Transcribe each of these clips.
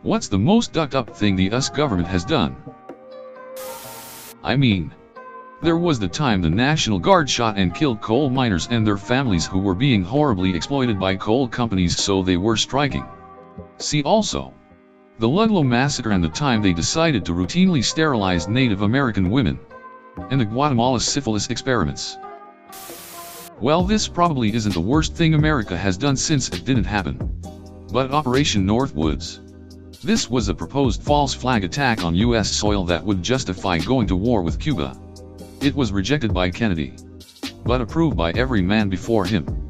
What's the most ducked up thing the US government has done? I mean, there was the time the National Guard shot and killed coal miners and their families who were being horribly exploited by coal companies, so they were striking. See also, the Ludlow massacre and the time they decided to routinely sterilize Native American women, and the Guatemala syphilis experiments. Well, this probably isn't the worst thing America has done since it didn't happen. But Operation Northwoods. This was a proposed false flag attack on US soil that would justify going to war with Cuba. It was rejected by Kennedy, but approved by every man before him.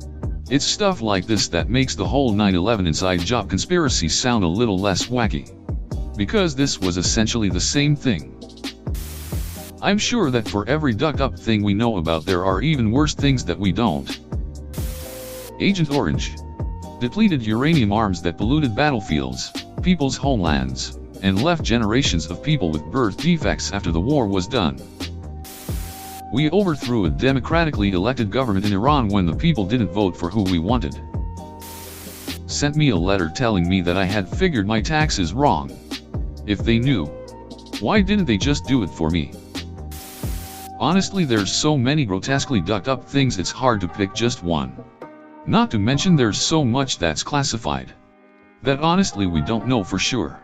It's stuff like this that makes the whole 9/11 inside job conspiracy sound a little less wacky. Because this was essentially the same thing. I'm sure that for every ducked up thing we know about, there are even worse things that we don't. Agent Orange. Depleted uranium arms that polluted battlefields, people's homelands, and left generations of people with birth defects after the war was done. We overthrew a democratically elected government in Iran when the people didn't vote for who we wanted. Sent me a letter telling me that I had figured my taxes wrong. If they knew, why didn't they just do it for me? Honestly, there's so many grotesquely ducked up things it's hard to pick just one. Not to mention there's so much that's classified, that honestly we don't know for sure.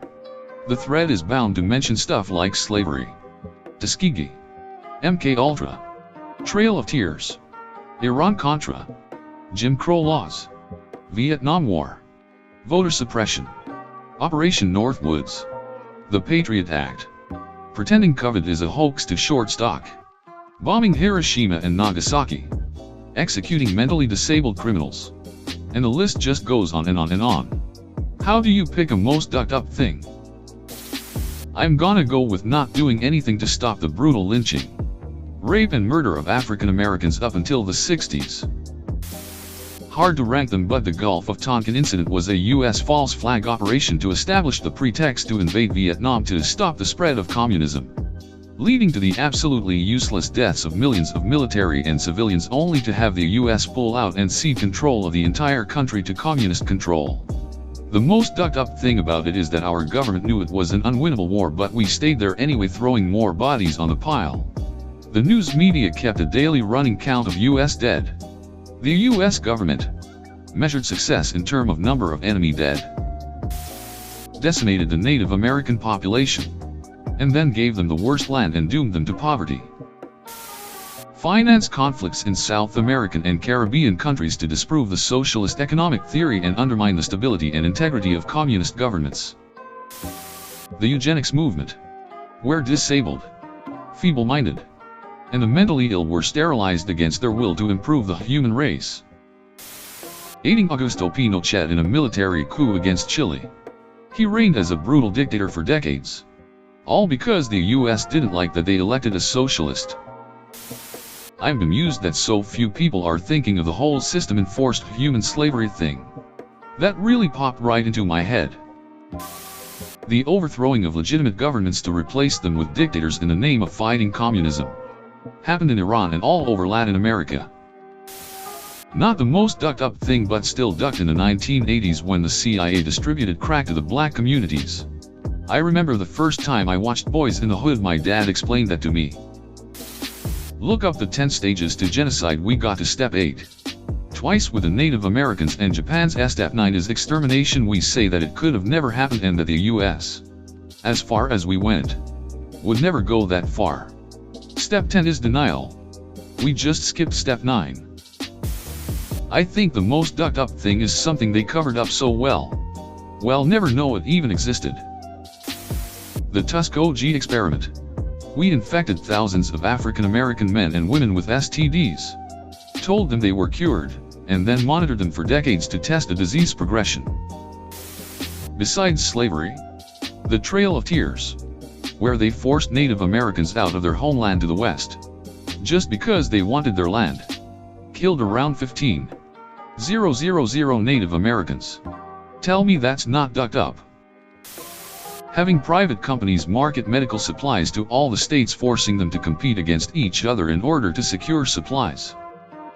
The thread is bound to mention stuff like slavery, Tuskegee, MK Ultra, Trail of Tears, Iran-Contra, Jim Crow laws, Vietnam War, voter suppression, Operation Northwoods, the Patriot Act, pretending COVID is a hoax to short stock, bombing Hiroshima and Nagasaki, executing mentally disabled criminals, and the list just goes on and on and on. How do you pick a most ducked up thing? I'm gonna go with not doing anything to stop the brutal lynching, rape and murder of African Americans up until the 60s. Hard to rank them, but the Gulf of Tonkin incident was a US false flag operation to establish the pretext to invade Vietnam to stop the spread of communism, leading to the absolutely useless deaths of millions of military and civilians, only to have the US pull out and cede control of the entire country to communist control. The most ducked up thing about it is that our government knew it was an unwinnable war, but we stayed there anyway, throwing more bodies on the pile. The news media kept a daily running count of US dead. The US government measured success in terms of number of enemy dead, decimated the Native American population, and then gave them the worst land and doomed them to poverty. Finance conflicts in South American and Caribbean countries to disprove the socialist economic theory and undermine the stability and integrity of communist governments. The eugenics movement, where disabled, feeble-minded, and the mentally ill were sterilized against their will to improve the human race. Aiding Augusto Pinochet in a military coup against Chile. He reigned as a brutal dictator for decades. All because the US didn't like that they elected a socialist. I'm bemused that so few people are thinking of the whole system enforced human slavery thing. That really popped right into my head. The overthrowing of legitimate governments to replace them with dictators in the name of fighting communism happened in Iran and all over Latin America. Not the most ducked up thing, but still ducked in the 1980s when the CIA distributed crack to the black communities. I remember the first time I watched Boys in the Hood, my dad explained that to me. Look up the 10 stages to genocide, we got to step 8. Twice with the Native Americans, and Japan's step 9 is extermination. We say that it could have never happened and that the US, as far as we went, would never go that far. Step 10 is denial. We just skipped step 9. I think the most ducked up thing is something they covered up so well, never know it even existed. The Tuskegee experiment. We infected thousands of African American men and women with STDs, told them they were cured, and then monitored them for decades to test the disease progression. Besides slavery, the Trail of Tears, where they forced Native Americans out of their homeland to the west, just because they wanted their land, killed around 15,000 Native Americans. Tell me that's not ducked up. Having private companies market medical supplies to all the states, forcing them to compete against each other in order to secure supplies.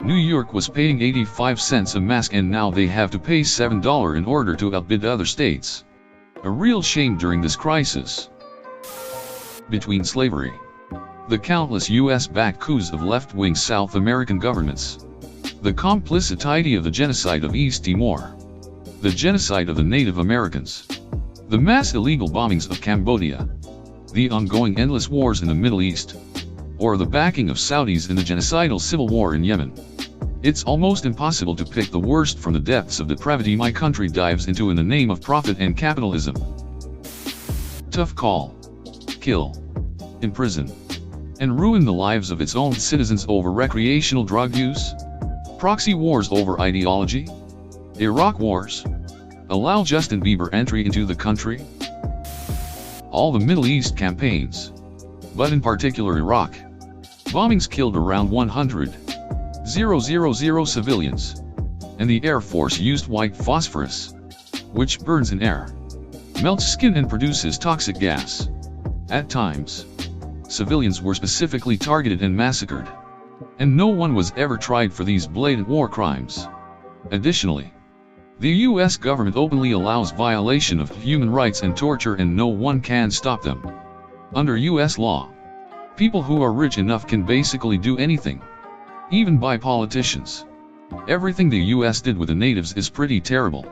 New York was paying 85 cents a mask and now they have to pay $7 in order to outbid other states. A real shame during this crisis. Between slavery, the countless US-backed coups of left-wing South American governments, the complicity of the genocide of East Timor, the genocide of the Native Americans, the mass illegal bombings of Cambodia, the ongoing endless wars in the Middle East, or the backing of Saudis in the genocidal civil war in Yemen. It's almost impossible to pick the worst from the depths of depravity my country dives into in the name of profit and capitalism. Tough call. Kill, imprison, and ruin the lives of its own citizens over recreational drug use? Proxy wars over ideology? Iraq wars? Allow Justin Bieber entry into the country? All the Middle East campaigns, but in particular Iraq, bombings killed around 100,000 civilians, and the Air Force used white phosphorus, which burns in air, melts skin and produces toxic gas. At times, civilians were specifically targeted and massacred, and no one was ever tried for these blatant war crimes. Additionally, the US government openly allows violation of human rights and torture and no one can stop them. Under US law, people who are rich enough can basically do anything, even by politicians. Everything the US did with the natives is pretty terrible.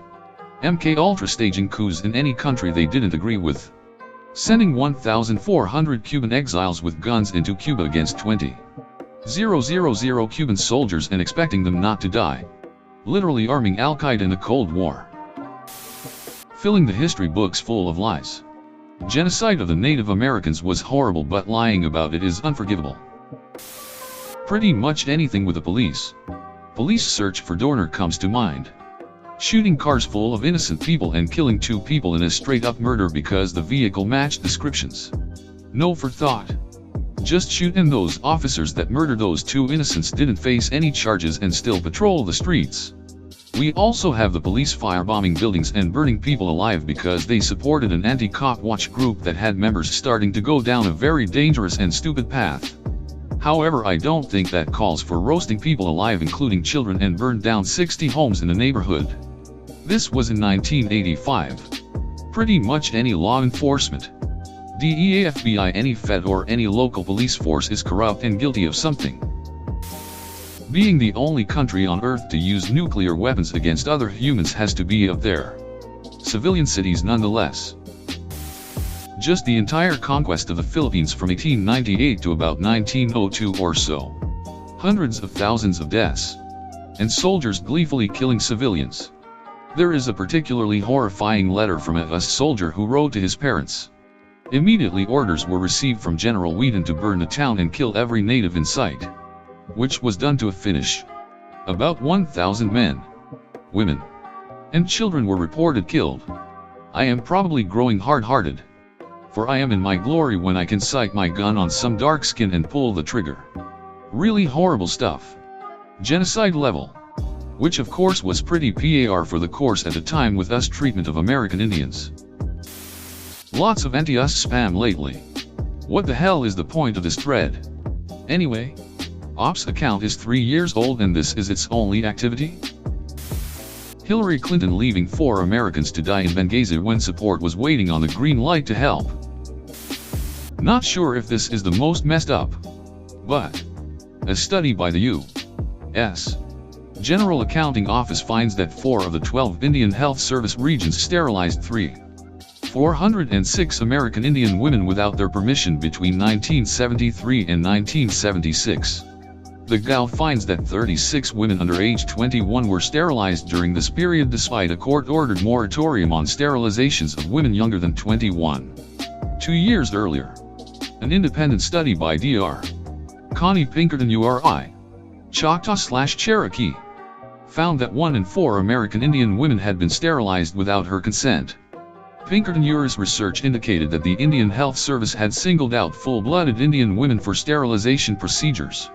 MKUltra staging coups in any country they didn't agree with, sending 1,400 Cuban exiles with guns into Cuba against 20,000 Cuban soldiers and expecting them not to die, literally arming Al-Qaeda in the Cold War. Filling the history books full of lies. Genocide of the Native Americans was horrible, but lying about it is unforgivable. Pretty much anything with the police search for Dorner comes to mind. Shooting cars full of innocent people and killing 2 people in a straight-up murder because the vehicle matched descriptions. No forethought. Just shoot, and those officers that murdered those 2 innocents didn't face any charges and still patrol the streets. We also have the police firebombing buildings and burning people alive because they supported an anti-cop watch group that had members starting to go down a very dangerous and stupid path. However, I don't think that calls for roasting people alive, including children, and burned down 60 homes in the neighborhood. This was in 1985. Pretty much any law enforcement, DEA, FBI, any Fed or any local police force is corrupt and guilty of something. Being the only country on Earth to use nuclear weapons against other humans has to be up there. Civilian cities nonetheless. Just the entire conquest of the Philippines from 1898 to about 1902 or so. Hundreds of thousands of deaths. And soldiers gleefully killing civilians. There is a particularly horrifying letter from a US soldier who wrote to his parents. Immediately orders were received from General Wheaton to burn the town and kill every native in sight, which was done to a finish. About 1,000 men, women, and children were reported killed. I am probably growing hard-hearted, for I am in my glory when I can sight my gun on some dark skin and pull the trigger. Really horrible stuff. Genocide level. Which of course was pretty par for the course at the time with US treatment of American Indians. Lots of anti-US spam lately. What the hell is the point of this thread? Anyway, Ops account is 3 years old and this is its only activity? Hillary Clinton leaving 4 Americans to die in Benghazi when support was waiting on the green light to help. Not sure if this is the most messed up, but a study by the U.S. General Accounting Office finds that 4 of the 12 Indian Health Service regions sterilized 406 American Indian women without their permission between 1973 and 1976. The GAO finds that 36 women under age 21 were sterilized during this period despite a court-ordered moratorium on sterilizations of women younger than 21. 2 years earlier, an independent study by Dr. Connie Pinkerton URI, Choctaw/Cherokee, found that 1 in 4 American Indian women had been sterilized without her consent. Pinkerton URI's research indicated that the Indian Health Service had singled out full-blooded Indian women for sterilization procedures.